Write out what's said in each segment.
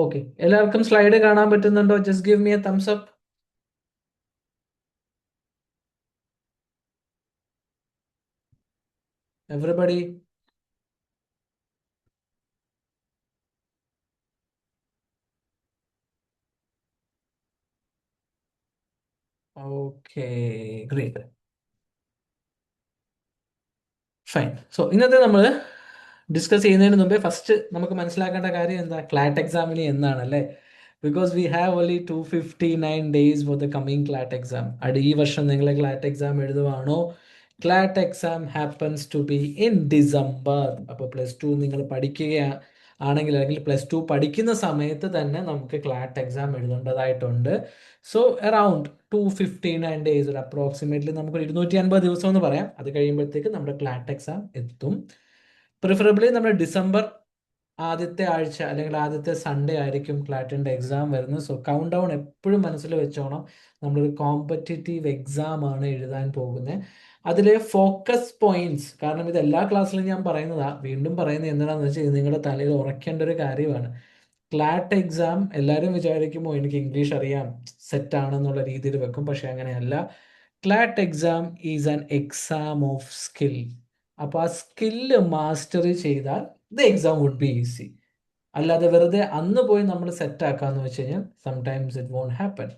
Okay, എല്ലാവർക്കും slide കാണാൻ പറ്റുന്നുണ്ടോ? Just give me a thumbs up. Everybody? Okay, great, fine. So ഇന്നത്തെ നമ്മൾ ഡിസ്കസ് ചെയ്യുന്നതിന് മുമ്പേ ഫസ്റ്റ് നമുക്ക് മനസ്സിലാക്കേണ്ട കാര്യം എന്താ, ക്ലാറ്റ് എക്സാമിന് എന്നാണ് അല്ലേ? Because we have only 259 days for the coming CLAT exam. ഈ വർഷം നിങ്ങൾ ക്ലാറ്റ് എക്സാം എഴുതുവാണോ? CLAT exam happens to be in December. അപ്പോൾ +2 നിങ്ങൾ ആണെങ്കിൽ അല്ലെങ്കിൽ +2 പഠിക്കുന്ന സമയത്ത് തന്നെ നമുക്ക് ക്ലാറ്റ് എക്സാം എഴുതേണ്ടതായിട്ടുണ്ട്. സോ അറൗണ്ട് 259 ഡേയ്സ്, ഒരു അപ്രോക്സിമേറ്റ്ലി നമുക്കൊരു 250 ദിവസം എന്ന് പറയാം. അത് കഴിയുമ്പോഴത്തേക്ക് നമ്മുടെ ക്ലാറ്റ് എക്സാം എത്തും. പ്രിഫറബിളി നമ്മുടെ ഡിസംബർ ആദ്യത്തെ ആഴ്ച അല്ലെങ്കിൽ ആദ്യത്തെ സൺഡേ ആയിരിക്കും ക്ലാറ്റിൻ്റെ എക്സാം വരുന്നത്. സോ കൗണ്ട് ഡൗൺ എപ്പോഴും മനസ്സിൽ വെച്ചോണം. നമ്മളൊരു കോമ്പറ്റേറ്റീവ് എക്സാം ആണ് എഴുതാൻ പോകുന്നത്. അതിലെ ഫോക്കസ് പോയിന്റ്സ്, കാരണം ഇത് എല്ലാ ക്ലാസ്സിലും ഞാൻ പറയുന്നതാ, വീണ്ടും പറയുന്നത് എന്താണെന്ന് വെച്ചാൽ ഇത് നിങ്ങളുടെ തലയിൽ ഉറക്കേണ്ട ഒരു കാര്യമാണ്. ക്ലാറ്റ് എക്സാം എല്ലാവരും വിചാരിക്കുമ്പോൾ എനിക്ക് ഇംഗ്ലീഷ് അറിയാം, സെറ്റ് ആണെന്നുള്ള രീതിയിൽ വെക്കും. പക്ഷെ അങ്ങനെയല്ല. CLAT exam is an exam of skill. അപ്പോൾ ആ സ്കില്ല് മാസ്റ്ററി ചെയ്താൽ the exam would be easy. അല്ലാതെ വെറുതെ അന്ന് പോയി നമ്മൾ സെറ്റ് ആക്കാന്ന് വെച്ച് കഴിഞ്ഞാൽ സംടൈംസ് ഇറ്റ് വോണ്ട് ഹാപ്പൻ.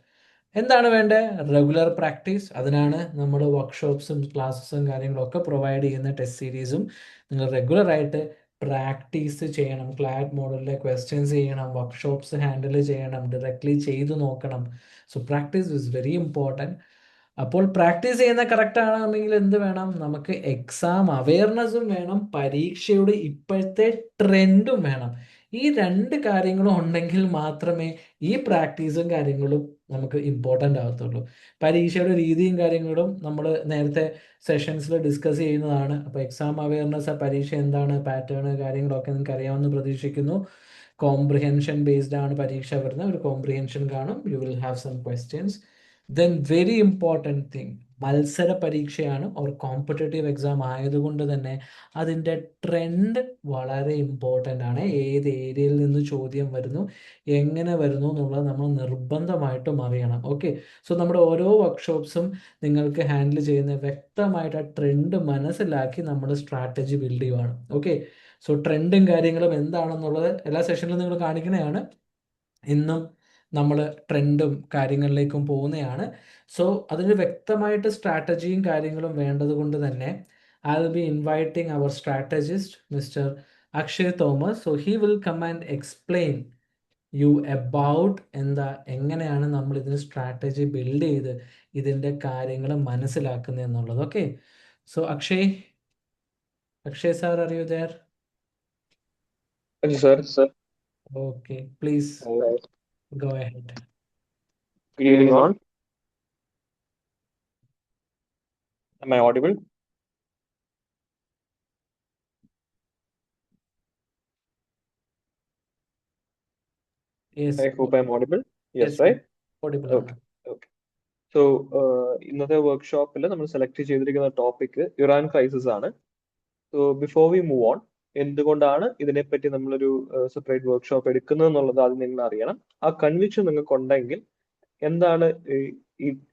എന്താണ് വേണ്ടത്? Regular practice. അതിനാണ് നമ്മൾ വർക്ക്ഷോപ്സും ക്ലാസ്സും കാര്യങ്ങളൊക്കെ പ്രൊവൈഡ് ചെയ്യുന്ന ടെസ്റ്റ് സീരീസും. നിങ്ങൾ റെഗുലറായിട്ട് പ്രാക്ടീസ് ചെയ്യണം. ക്ലാറ്റ് മോഡലിലെ ക്വസ്റ്റ്യൻസ് ചെയ്യണം, വർക്ക്ഷോപ്സ് ഹാൻഡിൽ ചെയ്യണം, ഡയറക്റ്റ്ലി ചെയ്തു നോക്കണം. So practice is very important. അപ്പോൾ പ്രാക്ടീസ് ചെയ്യുന്ന കറക്റ്റ് ആണെങ്കിൽ എന്ത് വേണം? നമുക്ക് എക്സാം അവയർനെസ്സും വേണം, പരീക്ഷയുടെ ഇപ്പോഴത്തെ ട്രെൻഡും വേണം. ഈ രണ്ട് കാര്യങ്ങളും ഉണ്ടെങ്കിൽ മാത്രമേ ഈ പ്രാക്ടീസും കാര്യങ്ങളും നമുക്ക് ഇമ്പോർട്ടൻ്റ് ആകത്തുള്ളൂ. പരീക്ഷയുടെ രീതിയും കാര്യങ്ങളും നമ്മൾ നേരത്തെ സെഷൻസിൽ ഡിസ്കസ് ചെയ്യുന്നതാണ്. അപ്പോൾ എക്സാം അവയർനെസ്, പരീക്ഷ എന്താണ്, പാറ്റേൺ കാര്യങ്ങളൊക്കെ നിങ്ങൾക്ക് അറിയാമെന്ന് പ്രതീക്ഷിക്കുന്നു. കോംപ്രിഹെൻഷൻ ബേസ്ഡ് ആണ് പരീക്ഷ വരുന്നത്. ഒരു കോംപ്രിഹെൻഷൻ കാണും, you will have some questions. Then very important thing, മത്സര പരീക്ഷയാണ് ഒരു കോമ്പറ്റേറ്റീവ് എക്സാം ആയതുകൊണ്ട് തന്നെ അതിൻ്റെ ട്രെൻഡ് വളരെ ഇമ്പോർട്ടൻ്റ് ആണ്. ഏത് ഏരിയയിൽ നിന്ന് ചോദ്യം വരുന്നു, എങ്ങനെ വരുന്നു എന്നുള്ളത് നമ്മൾ നിർബന്ധമായിട്ടും അറിയണം. ഓക്കെ, സോ നമ്മുടെ ഓരോ വർക്ക്ഷോപ്സും നിങ്ങൾക്ക് ഹാൻഡിൽ ചെയ്യുന്ന വ്യക്തമായിട്ട് ആ ട്രെൻഡ് മനസ്സിലാക്കി നമ്മൾ സ്ട്രാറ്റജി ബിൽഡ് ചെയ്യുവാണ്. ഓക്കെ, സോ ട്രെൻഡും കാര്യങ്ങളും എന്താണെന്നുള്ളത് എല്ലാ സെഷനിലും നിങ്ങൾ കാണിക്കുന്നതാണ്. ഇന്നും നമ്മൾ ട്രെൻഡും കാര്യങ്ങളിലേക്കും പോകുന്നതാണ്. സോ അതിന് വ്യക്തമായിട്ട് സ്ട്രാറ്റജിയും കാര്യങ്ങളും വേണ്ടത് കൊണ്ട് തന്നെ I will be inviting our strategist mister Akshay Thomas. So he will come and explain you about എങ്ങനെയാണ് നമ്മൾ ഇതിന് സ്ട്രാറ്റജി ബിൽഡ് ചെയ്ത് ഇതിൻ്റെ കാര്യങ്ങൾ മനസ്സിലാക്കുന്നത് എന്നുള്ളത്. Okay, so Akshay sir, are you there? Yes, sir. Okay, please Right. go ahead. Good evening, all. Am I audible? Yes, I hope I'm audible. Yes, yes, right? audible ആണ്. Okay. Okay. So, ഇന്നത്തെ വർക്ക്ഷോപ്പിൽ നമ്മൾ select ചെയ്തിരിക്കുന്ന topic Iran crisis ആണ്. So before we move on, എന്തുകൊണ്ടാണ് ഇതിനെപ്പറ്റി നമ്മളൊരു separate workshop എടുക്കുന്നത് എന്നുള്ളത് ആദ്യം നിങ്ങൾ അറിയണം. ആ കൺവിക്ഷൻ നിങ്ങൾക്ക് ഉണ്ടെങ്കിൽ എന്താണ്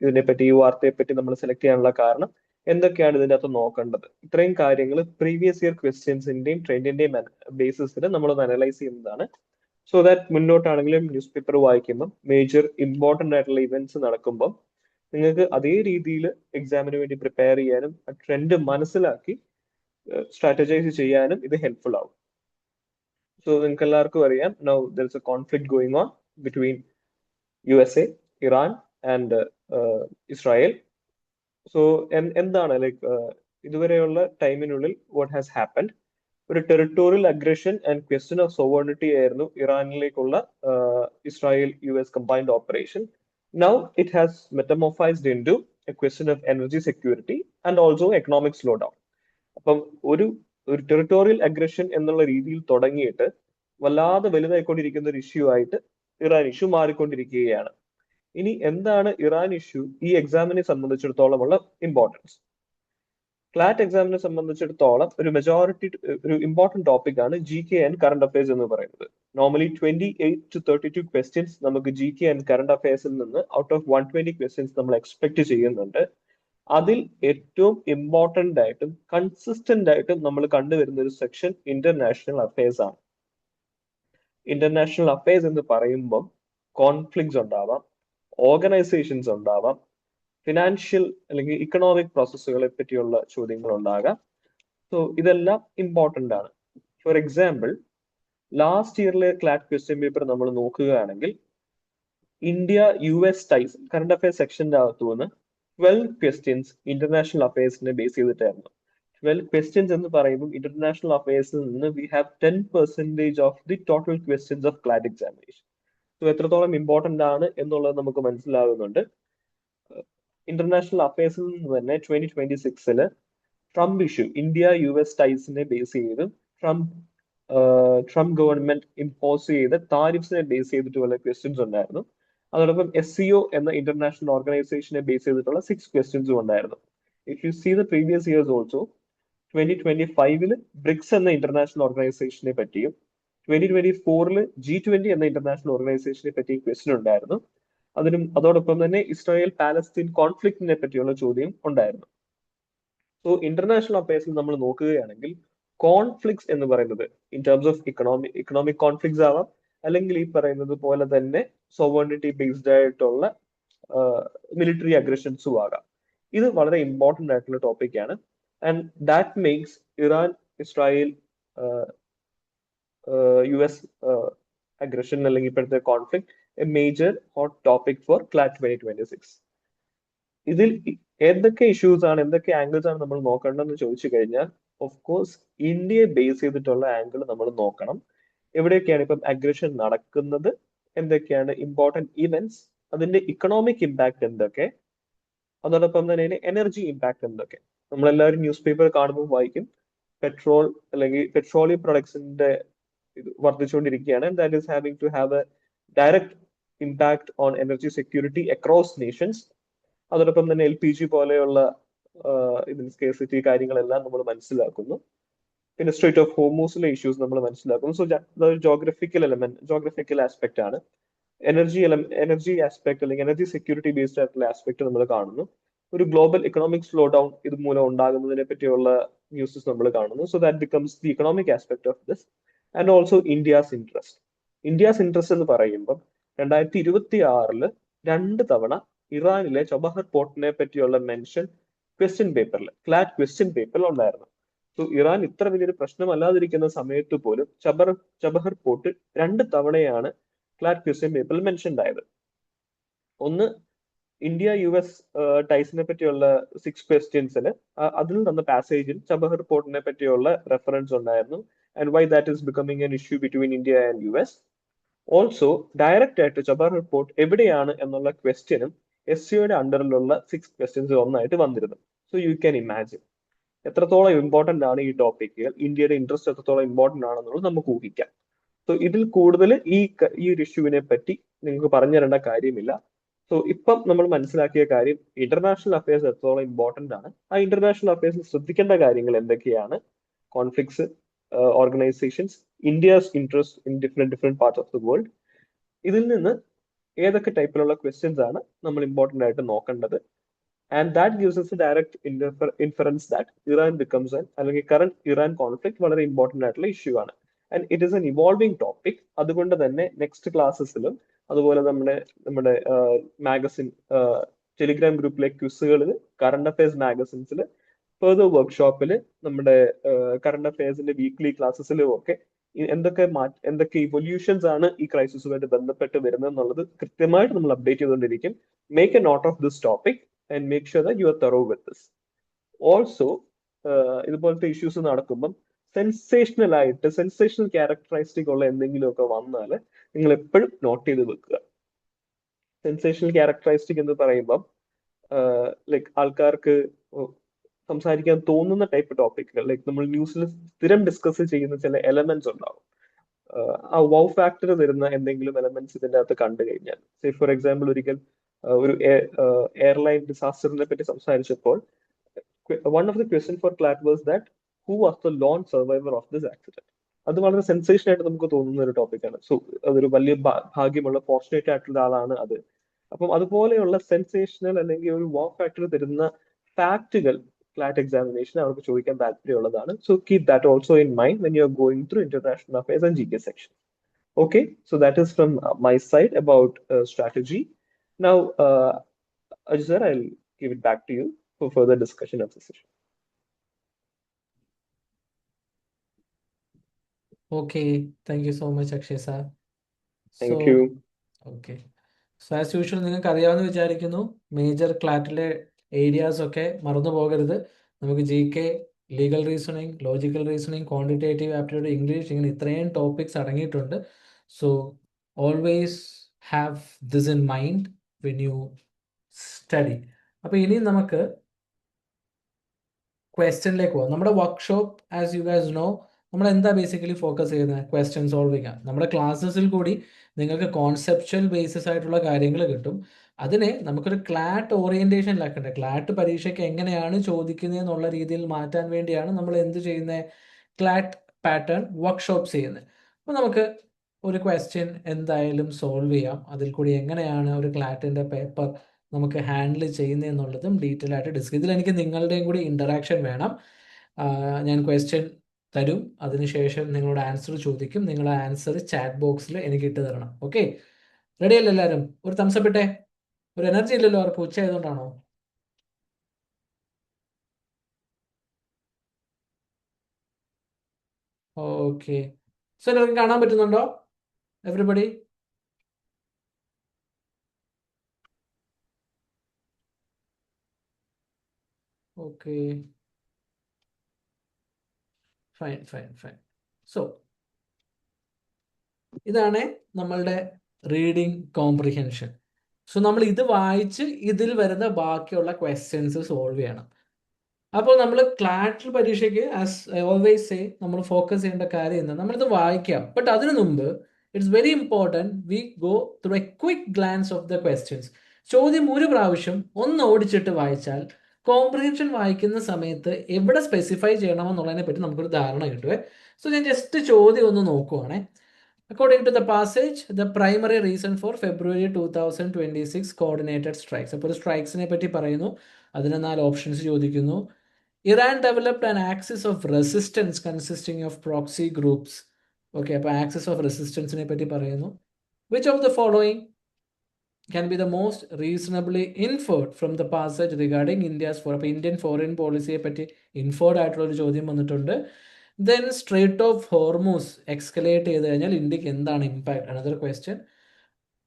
ഇതിനെപ്പറ്റി, ഈ വാർത്തയെപ്പറ്റി നമ്മൾ സെലക്ട് ചെയ്യാനുള്ള കാരണം, എന്തൊക്കെയാണ് ഇതിൻ്റെ അകത്ത് നോക്കേണ്ടത്, ഇത്രയും കാര്യങ്ങൾ പ്രീവിയസ് ഇയർ ക്വസ്റ്റ്യൻസിന്റെയും ട്രെൻഡിന്റെയും ബേസിസിൽ നമ്മളൊന്ന് അനലൈസ് ചെയ്യുന്നതാണ്. സോ ദാറ്റ് മുന്നോട്ടാണെങ്കിലും ന്യൂസ് പേപ്പർ വായിക്കുമ്പം മേജർ ഇമ്പോർട്ടൻ്റ് ആയിട്ടുള്ള ഇവന്റ്സ് നടക്കുമ്പം നിങ്ങൾക്ക് അതേ രീതിയിൽ എക്സാമിന് വേണ്ടി പ്രിപ്പയർ ചെയ്യാനും ട്രെൻഡ് മനസ്സിലാക്കി സ്ട്രാറ്റജൈസ് ചെയ്യാനും ഇത് ഹെൽപ്ഫുൾ ആവും. സോ നിങ്ങൾക്ക് എല്ലാവർക്കും അറിയാം, now there is a conflict going on between USA, Iran and Israel. So എന്താണ് ഇതുവരെയുള്ള ടൈമിനുള്ളിൽ വാട്ട് ഹാസ് ഹാപ്പൻഡ്? ഒരു territorial aggression and question of sovereignty ആയിരുന്നു ഇറാനിലേക്കുള്ള Israel US combined operation. Now it has metamorphosed into a question of energy security and also economic slow down. അപ്പം ഒരു territorial aggression എന്നുള്ള രീതിയിൽ തുടങ്ങിയിട്ട് വല്ലാതെ വലുതായിക്കൊണ്ടിരിക്കുന്ന ഒരു ഇഷ്യൂ ആയിട്ട് ഇറാൻ ഇഷ്യൂ മാറിക്കൊണ്ടിരിക്കുകയാണ്. ഇനി എന്താണ് ഇറാൻ ഇഷ്യൂ ഈ എക്സാമിനെ സംബന്ധിച്ചിടത്തോളം ഉള്ള ഇമ്പോർട്ടൻസ്? ക്ലാറ്റ് എക്സാമിനെ സംബന്ധിച്ചിടത്തോളം ഒരു ഇമ്പോർട്ടന്റ് ടോപ്പിക് ആണ് GK ആൻഡ് കറണ്ട് അഫയേഴ്സ് എന്ന് പറയുന്നത്. നോർമലി 28 to 32 ക്വസ്റ്റ്യൻസ് നമുക്ക് GK ആൻഡ് കറണ്ട് അഫയേഴ്സിൽ നിന്ന് ഔട്ട് ഓഫ് 120 ക്വസ്റ്റ്യൻസ് നമ്മൾ എക്സ്പെക്ട് ചെയ്യുന്നുണ്ട്. അതിൽ ഏറ്റവും ഇമ്പോർട്ടന്റ് ആയിട്ടും കൺസിസ്റ്റന്റ് ആയിട്ടും നമ്മൾ കണ്ടുവരുന്ന ഒരു സെക്ഷൻ ഇന്റർനാഷണൽ അഫയേഴ്സ് ആണ്. ഇന്റർനാഷണൽ അഫയേഴ്സ് എന്ന് പറയുമ്പോൾ കോൺഫ്ലിക്ട്സ് ഉണ്ടാവാം, ഓർഗനൈസേഷൻസ് ഉണ്ടാവാം, ഫിനാൻഷ്യൽ അല്ലെങ്കിൽ ഇക്കണോമിക് പ്രോസസ്സുകളെ പറ്റിയുള്ള ചോദ്യങ്ങൾ ഉണ്ടാകാം. സോ ഇതെല്ലാം ഇമ്പോർട്ടന്റ് ആണ്. ഫോർ എക്സാമ്പിൾ, ലാസ്റ്റ് ഇയറിലെ ക്ലാറ്റ് ക്വസ്റ്റ്യൻ പേപ്പർ നമ്മൾ നോക്കുകയാണെങ്കിൽ India US ties current affairs സെക്ഷന്റെ അകത്തു നിന്ന് 12 ക്വസ്റ്റ്യൻസ് ഇന്റർനാഷണൽ അഫയേഴ്സിനെ ബേസ് ചെയ്തിട്ടായിരുന്നു. 12 ക്വസ്റ്റ്യൻസ് എന്ന് പറയുമ്പോൾ ഇന്റർനാഷണൽ അഫയേഴ്സിൽ നിന്ന് we have 10% of the total questions of CLAT examination. So എത്രത്തോളം ഇമ്പോർട്ടന്റ് ആണ് എന്നുള്ളത് നമുക്ക് മനസ്സിലാകുന്നുണ്ട്. ഇന്റർനാഷണൽ അഫയേഴ്സിൽ നിന്ന് തന്നെ 2026 ട്രംപ് ഇഷ്യൂ, ഇന്ത്യ US ടൈസിനെ ബേസ് ചെയ്തും ട്രംപ് ഗവൺമെന്റ് ഇമ്പോസ് ചെയ്ത താരിഫ്സിനെ ബേസ് ചെയ്തിട്ടുള്ള ക്വസ്റ്റ്യൻസ് ഉണ്ടായിരുന്നു. അതോടൊപ്പം SCO എന്ന ഇന്റർനാഷണൽ ഓർഗനൈസേഷനെ ബേസ് ചെയ്തിട്ടുള്ള 6 ക്വസ്റ്റ്യൻസും ഉണ്ടായിരുന്നു. If you see the previous years also 2025 BRICS എന്ന ഇന്റർനാഷണൽ ഓർഗനൈസേഷനെ പറ്റിയും 2024 G20 എന്ന ഇന്റർനാഷണൽ ഓർഗനൈസേഷനെ പറ്റിയും ക്വസ്റ്റ്യൻ ഉണ്ടായിരുന്നു. അതോടൊപ്പം തന്നെ ഇസ്രായേൽ പാലസ്തീൻ കോൺഫ്ലിക്റ്റിനെ പറ്റിയുള്ള ചോദ്യം ഉണ്ടായിരുന്നു. സോ ഇന്റർനാഷണൽ അഫയേഴ്സിൽ നമ്മൾ നോക്കുകയാണെങ്കിൽ കോൺഫ്ലിക്ട്സ് എന്ന് പറയുന്നത് in terms of economic conflicts ആവാം, അല്ലെങ്കിൽ ഈ പറയുന്നത് പോലെ തന്നെ സോവറിനിറ്റി ബേസ്ഡ് ആയിട്ടുള്ള മിലിറ്ററി അഗ്രഷൻസും ആകാം. ഇത് വളരെ ഇമ്പോർട്ടന്റ് ആയിട്ടുള്ള ടോപ്പിക് ആണ്. And that makes Iran Israel US aggression അല്ലെങ്കിൽ ഇപ്പോഴത്തെ conflict a major hot topic for CLAT 2026. ഇതിൽ ഏതൊക്കെ ഇഷ്യൂസ് ആണ്, എന്തൊക്കെ ആംഗിൾസ് ആണ് നമ്മൾ നോക്കേണ്ടതെന്ന് ചോദിച്ചു കഴിഞ്ഞാൽ ഓഫ് കോഴ്സ് ഇന്ത്യയെ ബേസ് ചെയ്തിട്ടുള്ള ആംഗിൾ നമ്മൾ നോക്കണം. എവിടെയൊക്കെയാണ് ഇപ്പം അഗ്രഷൻ നടക്കുന്നത്, എന്തൊക്കെയാണ് ഇമ്പോർട്ടന്റ് ഇവന്റ്സ്, അതിന്റെ ഇക്കണോമിക് ഇമ്പാക്ട് എന്തൊക്കെ, അതോടൊപ്പം തന്നെ എനർജി ഇമ്പാക്ട് എന്തൊക്കെ. നമ്മളെല്ലാവരും ന്യൂസ് പേപ്പർ കാണുമ്പോൾ വായിക്കും പെട്രോൾ അല്ലെങ്കിൽ പെട്രോളിയം പ്രൊഡക്ട്സിന്റെ ഇത് വർദ്ധിച്ചുകൊണ്ടിരിക്കുകയാണ്. That is having to have a direct impact on energy security across nations. അതോടൊപ്പം തന്നെ LPG പോലെയുള്ള ഇതിന് സ്കേഴ്സിറ്റി കാര്യങ്ങളെല്ലാം നമ്മൾ മനസ്സിലാക്കുന്നു. പിന്നെ സ്ട്രേറ്റ് ഓഫ് ഹോർമൂസിലെ ഇഷ്യൂസ് നമ്മൾ മനസ്സിലാക്കുന്നു. സോ അതൊരു ജോഗ്രഫിക്കൽ ആസ്പെക്ട് ആണ്. എനർജി ആസ്പെക്ട് അല്ലെങ്കിൽ എനർജി സെക്യൂരിറ്റി ബേസ്ഡ് ആയിട്ടുള്ള ആസ്പെക്ട് നമ്മൾ കാണുന്നു. ഒരു ഗ്ലോബൽ ഇക്കണോമിക് സ്ലോ ഡൗൺ ഇത് മൂലം ഉണ്ടാകുന്നതിനെ പറ്റിയുള്ള ന്യൂസസ് നമ്മൾ കാണുന്നു. So that becomes the economic aspect of this. And also India's interest എന്ന് പറയുമ്പോൾ 2026 2 തവണ ഇറാനിലെ ചബഹർ പോർട്ടിനെ പറ്റിയുള്ള മെൻഷൻ ക്ലാറ്റ് ക്വസ്റ്റ്യൻ പേപ്പറിൽ ഉണ്ടായിരുന്നു. സോ ഇറാൻ ഇത്ര വലിയൊരു പ്രശ്നമല്ലാതിരിക്കുന്ന സമയത്ത് പോലും ചബഹർ പോർട്ട് 2 തവണയാണ് ക്ലാറ്റ് ക്വസ്റ്റ്യൻ പേപ്പറിൽ മെൻഷൻഡ് ആയത്. ഒന്ന് ഇന്ത്യ US ടൈസിനെ പറ്റിയുള്ള 6 ക്വസ്റ്റ്യൻസിൽ അതിൽ തന്ന പാസേജിൽ ചബഹർ പോർട്ടിനെ പറ്റിയുള്ള റെഫറൻസ് ഉണ്ടായിരുന്നു. And why that is becoming an issue between India and US. Also direct ആയിട്ട് ചബഹർ പോർട്ട് എവിടെയാണ് എന്നുള്ള ക്വസ്റ്റ്യനും SCOയുടെ അണ്ടറിലുള്ള 6 ക്വസ്റ്റ്യൻസ് ഒന്നായിട്ട് വന്നിരുന്നു. സോ യു ക്യാൻ ഇമാജിൻ എത്രത്തോളം ഇമ്പോർട്ടന്റ് ആണ് ഈ ടോപ്പിക്കുകൾ, ഇന്ത്യയുടെ ഇൻട്രസ്റ്റ് എത്രത്തോളം ഇമ്പോർട്ടന്റ് ആണെന്നുള്ളത് നമുക്ക് ഊഹിക്കാം. സോ ഇതിൽ കൂടുതൽ ഈ ഒരു ഇഷ്യൂവിനെ പറ്റി നിങ്ങൾക്ക് പറഞ്ഞു തരേണ്ട കാര്യമില്ല. സോ ഇപ്പം നമ്മൾ മനസ്സിലാക്കിയ കാര്യം ഇന്റർനാഷണൽ അഫയേഴ്സ് എത്രത്തോളം ഇമ്പോർട്ടന്റ് ആണ്, ആ ഇന്റർനാഷണൽ അഫയേഴ്സിൽ ശ്രദ്ധിക്കേണ്ട കാര്യങ്ങൾ എന്തൊക്കെയാണ്, conflicts, organisations, India's interest in different parts of the world. ഇതിൽ നിന്ന് ഏതൊക്കെ ടൈപ്പിലുള്ള ക്വസ്റ്റ്യൻസ് ആണ് നമ്മൾ ഇമ്പോർട്ടന്റ് ആയിട്ട് നോക്കേണ്ടത്. And that gives us a direct inference that Iran becomes അല്ലെങ്കിൽ കറന്റ് ഇറാൻ കോൺഫ്ലിക്ട് വളരെ ഇമ്പോർട്ടന്റ് ആയിട്ടുള്ള ഇഷ്യൂ ആണ്. And it is N evolving topic. അതുകൊണ്ട് തന്നെ നെക്സ്റ്റ് ക്ലാസ്സസിലും അതുപോലെ നമ്മുടെ മാഗസിൻ ടെലിഗ്രാം ഗ്രൂപ്പിലെ ക്വിസുകളിൽ, കറണ്ട് അഫയേഴ്സ് മാഗസിൻസിൽ, ഫെർദർ വർക്ക്ഷോപ്പിൽ, നമ്മുടെ കറണ്ട് അഫയേഴ്സിന്റെ വീക്ക്ലി ക്ലാസ്സസിലും ഒക്കെ എന്തൊക്കെ ഇവൊല്യൂഷൻസ് ആണ് ഈ ക്രൈസിസുമായിട്ട് ബന്ധപ്പെട്ട് വരുന്നത് എന്നുള്ളത് കൃത്യമായിട്ട് നമ്മൾ അപ്ഡേറ്റ് ചെയ്തുകൊണ്ടിരിക്കും. Make a note of this topic and make sure that you are thorough with this. Also ഇതുപോലത്തെ ഇഷ്യൂസ് നടക്കുമ്പം സെൻസേഷണൽ ക്യാരക്ടറിസ്റ്റിക് ഉള്ള എന്തെങ്കിലുമൊക്കെ വന്നാൽ നിങ്ങൾ എപ്പോഴും നോട്ട് ചെയ്ത് വെക്കുക. സെൻസേഷണൽ ക്യാരക്ടറിസ്റ്റിക് എന്ന് പറയുമ്പം ലൈക്ക് ആൾക്കാർക്ക് സംസാരിക്കാൻ തോന്നുന്ന ടൈപ്പ് ടോപ്പിക്കുകൾ, ലൈക്ക് നമ്മൾ ന്യൂസിൽ സ്ഥിരം ഡിസ്കസ് ചെയ്യുന്ന ചില എലമെന്റ്സ് ഉണ്ടാവും. ആ വൗ ഫാക്ടർ വരുന്ന എന്തെങ്കിലും എലമെന്റ്സ് ഇതിന്റെ അകത്ത് കണ്ടു കഴിഞ്ഞാൽ, സേ ഫോർ എക്സാമ്പിൾ ഒരിക്കൽ ഒരു എയർലൈൻ ഡിസാസ്റ്ററിനെ പറ്റി സംസാരിച്ചപ്പോൾ one of the question for CLAT was that who was the lone survivor of this accident. അത് വളരെ സെൻസേഷൻ ആയിട്ട് നമുക്ക് തോന്നുന്ന ഒരു ടോപ്പിക്കാണ്. സോ അതൊരു വലിയ ഭാഗ്യമുള്ള ഫോർച്ചുനേറ്റ് ആയിട്ടുള്ള ആളാണ് അത്. അപ്പം അതുപോലെയുള്ള സെൻസേഷണൽ അല്ലെങ്കിൽ ഒരു വാ ഫാക്ടർ തരുന്ന ഫാക്റ്റുകൾ ക്ലാറ്റ് എക്സാമിനേഷൻ അവർക്ക് ചോദിക്കാൻ താല്പര്യമുള്ളതാണ്. So keep that also in mind when you are going through international affairs and GK section. Okay, so that is from my side about strategy. Now, Ajay sir, I'll give it back to you for further discussion of the session. Okay, thank you so much, Akshay sir. Thank So, you. okay. So as usual നിങ്ങൾക്ക് അറിയാമെന്ന് വിചാരിക്കുന്നു. Major ക്ലാറ്റിലെ areas ഒക്കെ മറന്നു പോകരുത്. നമുക്ക് GK, legal reasoning, logical reasoning, quantitative aptitude, English, ഇങ്ങനെ ഇത്രയും topics അടങ്ങിയിട്ടുണ്ട്. So always have this in mind when you study. അപ്പോൾ ഇനി നമുക്ക് ക്വസ്റ്റ്യനിലേക്ക് പോകാം. നമ്മുടെ workshop as you guys know നമ്മൾ എന്താ ബേസിക്കലി ഫോക്കസ് ചെയ്യുന്നത്? ക്വസ്റ്റ്യൻ സോൾവിങ് ആണ്. നമ്മുടെ ക്ലാസ്സസിൽ കൂടി നിങ്ങൾക്ക് കോൺസെപ്ച്വൽ ബേസിസ് ആയിട്ടുള്ള കാര്യങ്ങൾ കിട്ടും. അതിനെ നമുക്കൊരു ക്ലാറ്റ് ഓറിയന്റേഷനിലാക്കണ്ടേ. ക്ലാറ്റ് പരീക്ഷയ്ക്ക് എങ്ങനെയാണ് ചോദിക്കുന്നത് എന്നുള്ള രീതിയിൽ മാറ്റാൻ വേണ്ടിയാണ് നമ്മൾ എന്ത് ചെയ്യുന്നത്? ക്ലാറ്റ് പാറ്റേൺ വർക്ക്ഷോപ്പ്സ് ചെയ്യുന്നത്. അപ്പോൾ നമുക്ക് ഒരു ക്വസ്റ്റ്യൻ എന്തായാലും സോൾവ് ചെയ്യാം. അതിൽ കൂടി എങ്ങനെയാണ് ഒരു ക്ലാറ്റിൻ്റെ പേപ്പർ നമുക്ക് ഹാൻഡിൽ ചെയ്യുന്നതെന്നുള്ളതും ഡീറ്റെയിൽ ആയിട്ട് ഡിസ്കസ്. ഇതിൽ എനിക്ക് നിങ്ങളുടെയും കൂടി ഇൻറ്ററാക്ഷൻ വേണം. ഞാൻ ക്വസ്റ്റ്യൻ തരും, അതിനുശേഷം നിങ്ങളുടെ ആൻസർ ചോദിക്കും. നിങ്ങളുടെ ആൻസർ ചാറ്റ് ബോക്സിൽ എനിക്ക് ഇട്ട് തരണം. ഓക്കെ, റെഡി അല്ലേ എല്ലാവരും? ഒരു തംസപ്പ് ഇട്ടേ. ഒരു എനർജി ഇല്ലല്ലോ അവർക്ക്, ഉച്ച ആയതുകൊണ്ടാണോ? ഓക്കെ, സോ എല്ലാവർക്കും കാണാൻ പറ്റുന്നുണ്ടോ? Everybody? Okay, fine fine fine. So ഇതാണ് നമ്മളുടെ റീഡിങ് കോംപ്രിഹെൻഷൻ. സോ നമ്മൾ ഇത് വായിച്ച് ഇതിൽ വരുന്ന ബാക്കിയുള്ള ക്വസ്റ്റ്യൻസ് സോൾവ് ചെയ്യണം. അപ്പോൾ നമ്മൾ ക്ലാറ്റ് പരീക്ഷയ്ക്ക് ആസ് ഐ ഓൾവേസ് സേ നമ്മൾ ഫോക്കസ് ചെയ്യേണ്ട കാര്യം എന്താ? നമ്മളിത് വായിക്കാം. ബട്ട് അതിനു മുമ്പ് it's very important we go through a quick glance of the questions. ചോദ്യം ഒരു പ്രാവശ്യം ഒന്ന് ഓടിച്ചിട്ട് വായിച്ചാൽ കോംപ്രിഹെൻഷൻ വായിക്കുന്ന സമയത്ത് എവിടെ സ്പെസിഫൈ ചെയ്യണമെന്നുള്ളതിനെ പറ്റി നമുക്കൊരു ധാരണ കിട്ടുവേ. സോ ഞാൻ ജസ്റ്റ് ചോദ്യം ഒന്ന് നോക്കുവാണേ. According to the passage, the primary reason for February 2026 coordinated strikes. അപ്പോൾ ഒരു സ്ട്രൈക്സിനെ പറ്റി പറയുന്നു, അതിന് 4 ഓപ്ഷൻസ് ചോദിക്കുന്നു. Iran developed an axis of resistance consisting of proxy groups. Okay, അപ്പോൾ ആക്സിസ് ഓഫ് റെസിസ്റ്റൻസിനെ പറ്റി പറയുന്നു. Which of the following can be the most reasonably inferred from the passage regarding India's അപ്പോൾ ഇന്ത്യൻ ഫോറിൻ പോളിസിയെ പറ്റി inferred ആയിട്ടുള്ള ഒരു ചോദ്യം വന്നിട്ടുണ്ട്. Then straight of Hormuz എക്സ്കലേറ്റ് ചെയ്ത് കഴിഞ്ഞാൽ ഇന്ത്യക്ക് എന്താണ് ഇമ്പാക്ട്? Another question.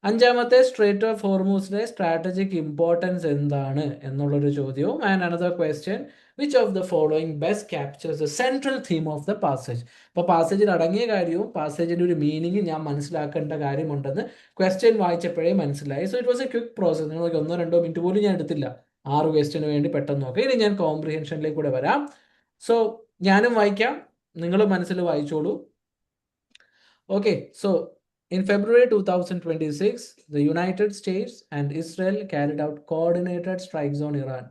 അഞ്ചാമത്തെ സ്ട്രേറ്റ് ഓഫ് ഹോർമൂസിന്റെ സ്ട്രാറ്റജിക് ഇമ്പോർട്ടൻസ് എന്താണ് എന്നുള്ളൊരു ചോദ്യവും. And another question, which of the following best captures the central theme of the passage. അപ്പോൾ പാസേജിൽ അടങ്ങിയ കാര്യവും പാസേജിൻ്റെ ഒരു മീനിങ് ഞാൻ മനസ്സിലാക്കേണ്ട കാര്യമുണ്ടെന്ന് ക്വസ്റ്റ്യൻ വായിച്ചപ്പോഴേ മനസ്സിലായി. So it was A quick process. നിങ്ങൾക്ക് 1-2 മിനിറ്റ് പോലും ഞാൻ എടുത്തില്ല 6 ക്വസ്റ്റ്യന് വേണ്ടി പെട്ടെന്ന് നോക്കാം. ഇനി ഞാൻ കോംപ്രിഹെൻഷനിലേക്ക് കൂടെ വരാം. സോ ഞാനും വായിക്കാം, നിങ്ങൾ മനസ്സിൽ വായിച്ചോളൂ. Okay, so in February 2026, the United States and Israel carried out coordinated strikes on Iran,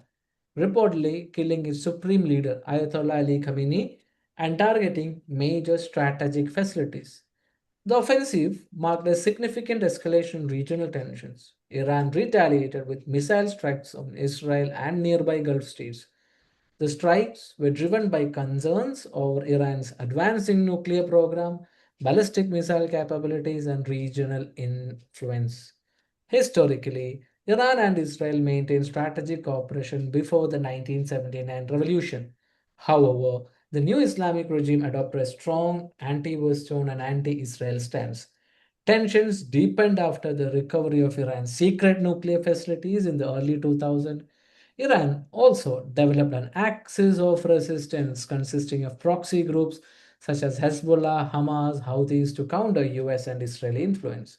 reportedly killing its supreme leader, Ayatollah Ali Khamenei, and targeting major strategic facilities. The offensive marked a significant escalation in regional tensions. Iran retaliated with missile strikes on Israel and nearby Gulf states. The strikes were driven by concerns over Iran's advancing nuclear program, ballistic missile capabilities, and regional influence. Historically, Iran and Israel maintained strategic cooperation before the 1979 revolution. However, the new Islamic regime adopted a strong anti-Western and anti-Israel stance. Tensions deepened after the recovery of Iran's secret nuclear facilities in the early 2000s. Iran also developed an axis of resistance consisting of proxy groups such as Hezbollah, Hamas, Houthis to counter US and Israeli influence.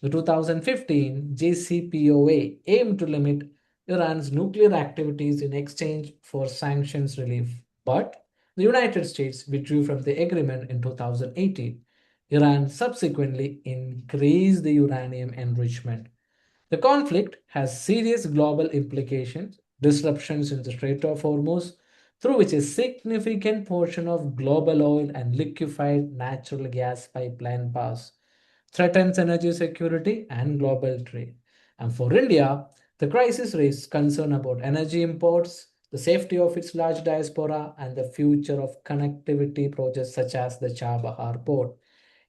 The 2015 JCPOA aimed to limit Iran's nuclear activities in exchange for sanctions relief, but the United States withdrew from the agreement in 2018. Iran subsequently increased the uranium enrichment. The conflict has serious global implications. Disruptions in the Strait of Hormuz, through which a significant portion of global oil and liquefied natural gas pipeline pass, threatens energy security and global trade. And for India, the crisis raises concern about energy imports, the safety of its large diaspora, and the future of connectivity projects such as the Chabahar port.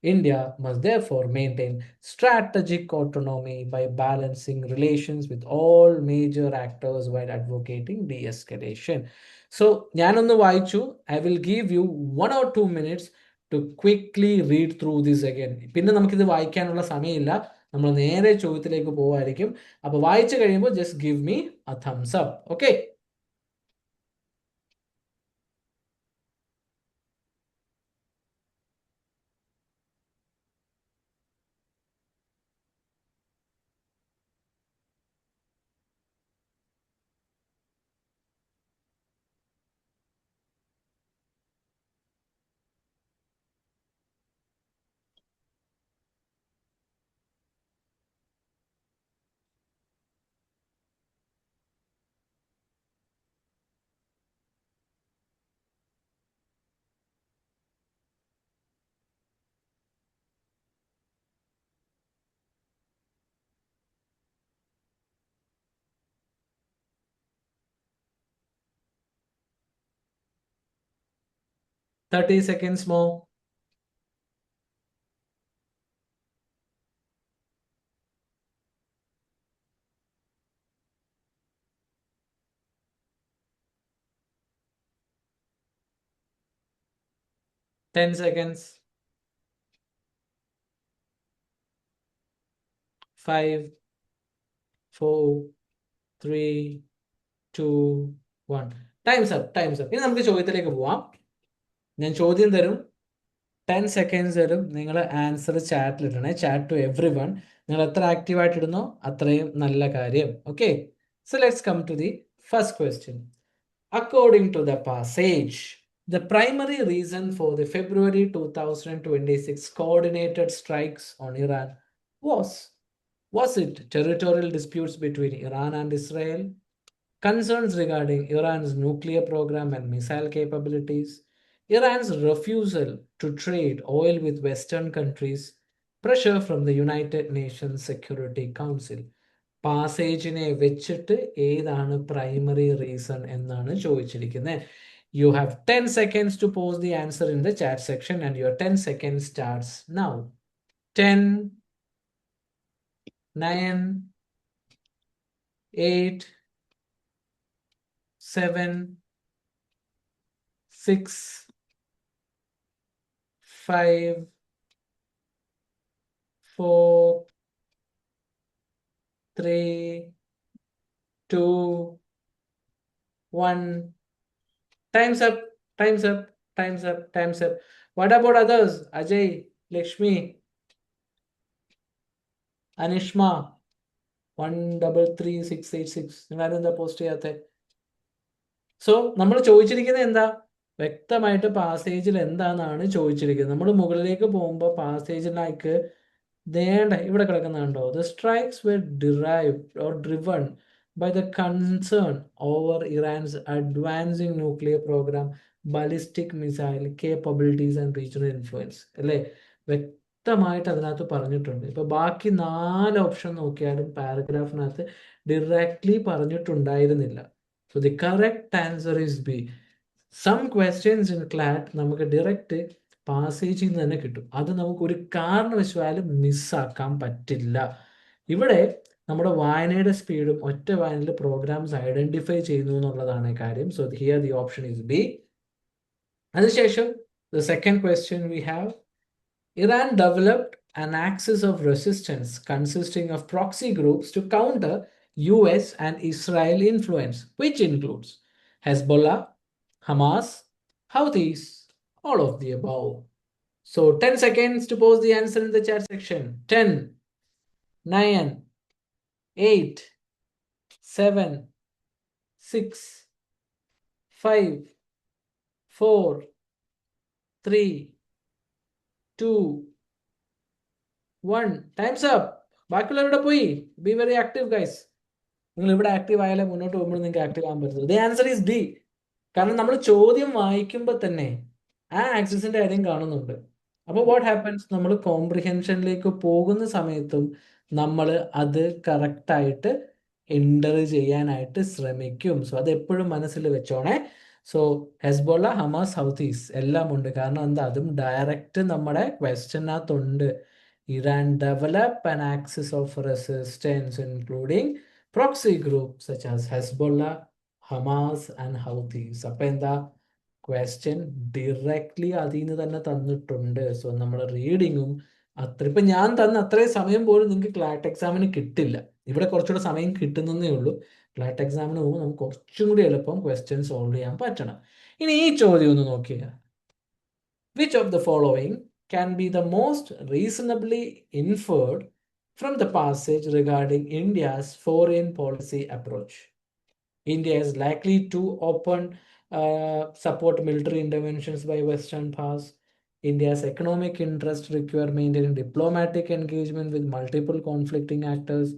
India must therefore maintain strategic autonomy by balancing relations with all major actors while advocating de-escalation. So, ഞാനൊന്ന് വായിച്ചു. I will give you 1 or 2 minutes to quickly read through this again. പിന്നെ നമുക്കിത് വായിക്കാനുള്ള സമയമില്ല. നമ്മൾ നേരെ ചോദ്യത്തിലേക്ക് പോവായിരിക്കും. അപ്പോൾ വായിച്ചു കഴിയുമ്പോൾ just give me a thumbs up. Okay? 30 seconds more. 10 seconds. 5, 4, 3, 2, 1. Time's up. Time's up. ഇനി നമുക്ക് ചോദ്യത്തിലേക്ക് പോവാം. ഞാൻ ചോദ്യം തരും, 10 seconds തരും. നിങ്ങൾ ആൻസർ ചാറ്റിൽ ഇടണേ. Chat to everyone. നിങ്ങൾ എത്ര ആക്റ്റീവായിട്ട് ഇടുന്നോ അത്രയും നല്ല കാര്യം. Okay, so let's come to the first question. According to the passage, the primary reason for the February 2026 coordinated strikes on Iran was it territorial disputes between Iran and Israel, concerns regarding Iran's nuclear program and missile capabilities, Iran's refusal to trade oil with Western countries, pressure from the United Nations Security Council? പാസേജിനെ വെച്ചിട്ട് ഏതാണ് primary reason എന്നാണ് ചോദിച്ചിരിക്കുന്നത്. You have 10 seconds to post the answer in the chat section and your 10 seconds starts now. 10, 9, 8, 7, 6, 5, 4, 3, 2, 1. Time's up. Time's up. Time's up. Time's up. What about others? Ajay, Lakshmi, Anishma, 133686. നിങ്ങളാരെന്താ post ചെയ്യാത്ത? So നമ്മൾ ചോദിച്ചിരിക്കുന്നത് എന്താ? വ്യക്തമായിട്ട് പാസേജിൽ എന്താണെന്നാണ് ചോദിച്ചിരിക്കുന്നത്. നമ്മൾ മുകളിലേക്ക് പോകുമ്പോൾ പാസേജിലേക്ക് ദേണ്ട ഇവിടെ കിടക്കുന്നുണ്ടോ? The strikes were derived or driven by the concern over Iran's advancing nuclear program, ballistic missile capabilities and regional influence. അല്ലേ? വ്യക്തമായിട്ട് അതിനകത്ത് പറഞ്ഞിട്ടുണ്ട്. ഇപ്പൊ ബാക്കി 4 ഓപ്ഷൻ നോക്കിയാലും പാരഗ്രാഫിനകത്ത് directly പറഞ്ഞിട്ടുണ്ടായിരുന്നില്ല. So the correct answer is B. Some questions in CLAT നമുക്ക് direct പാസേജിൽ നിന്ന് തന്നെ കിട്ടും. അത് നമുക്ക് ഒരു കാരണവശാലും മിസ്സാക്കാൻ പറ്റില്ല. ഇവിടെ നമ്മുടെ വായനയുടെ സ്പീഡും ഒറ്റ വായനയിൽ പ്രോഗ്രാംസ് ഐഡന്റിഫൈ ചെയ്യുന്നു എന്നുള്ളതാണ് കാര്യം. So here the option is B. അതിനുശേഷം the second question we have, Iran developed an axis of resistance consisting of proxy groups to counter US and Israel influence, which includes Hezbollah, Hamas, Houthis, all of the above. So 10 seconds to post the answer in the chat section. 10, 9, 8, 7, 6, 5, 4, 3, 2, 1. Time's up. ബാക്കിയുള്ളവരുടെ പോയി. Be very active, guys. നിങ്ങൾ ഇവിടെ active ആയാലേ മുന്നോട്ട് പോകുമ്പോൾ നിങ്ങൾക്ക് active ആകാൻ പറ്റുള്ളൂ. The answer is D. കാരണം നമ്മൾ ചോദ്യം വായിക്കുമ്പോൾ തന്നെ ആ ആക്സിസിന്റെ കാര്യം കാണുന്നുണ്ട്. അപ്പോൾ വാട്ട് ഹാപ്പൻസ്, നമ്മൾ കോംപ്രിഹെൻഷനിലേക്ക് പോകുന്ന സമയത്തും നമ്മൾ അത് കറക്റ്റായിട്ട് എൻ്റർ ചെയ്യാനായിട്ട് ശ്രമിക്കും. സോ അത് എപ്പോഴും മനസ്സിൽ വെച്ചോണേ. സോ ഹെസ്ബോള, ഹമാസ്, ഹൗതീസ് എല്ലാം ഉണ്ട്. കാരണം എന്താ, അതും ഡയറക്റ്റ് നമ്മുടെ ക്വസ്റ്റ്യനകത്തുണ്ട്. Iran develop an axis of resistance including proxy groups such as Hezbollah, Hamas and Houthis. അപ്പൊ എന്താ, ക്വസ്റ്റ്യൻ ഡയറക്ട്ലി അതിൽ നിന്ന് തന്നെ തന്നിട്ടുണ്ട്. സോ നമ്മുടെ റീഡിങ്ങും അത്ര, ഇപ്പൊ ഞാൻ തന്ന അത്രയും സമയം പോലും നിങ്ങൾക്ക് ക്ലാറ്റ് എക്സാമിന് കിട്ടില്ല. ഇവിടെ കുറച്ചുകൂടെ സമയം കിട്ടുന്നതേ ഉള്ളൂ. ക്ലാറ്റ് എക്സാമിന് പോകുമ്പോൾ നമുക്ക് കുറച്ചും കൂടി എളുപ്പം ക്വസ്റ്റ്യൻ സോൾവ് ചെയ്യാൻ പറ്റണം. ഇനി ഈ ചോദ്യം ഒന്ന് നോക്കിയ, which of the following can be the most reasonably inferred from the passage regarding India's foreign policy approach? India is likely to open support military interventions by Western powers. India's economic interests require maintaining diplomatic engagement with multiple conflicting actors.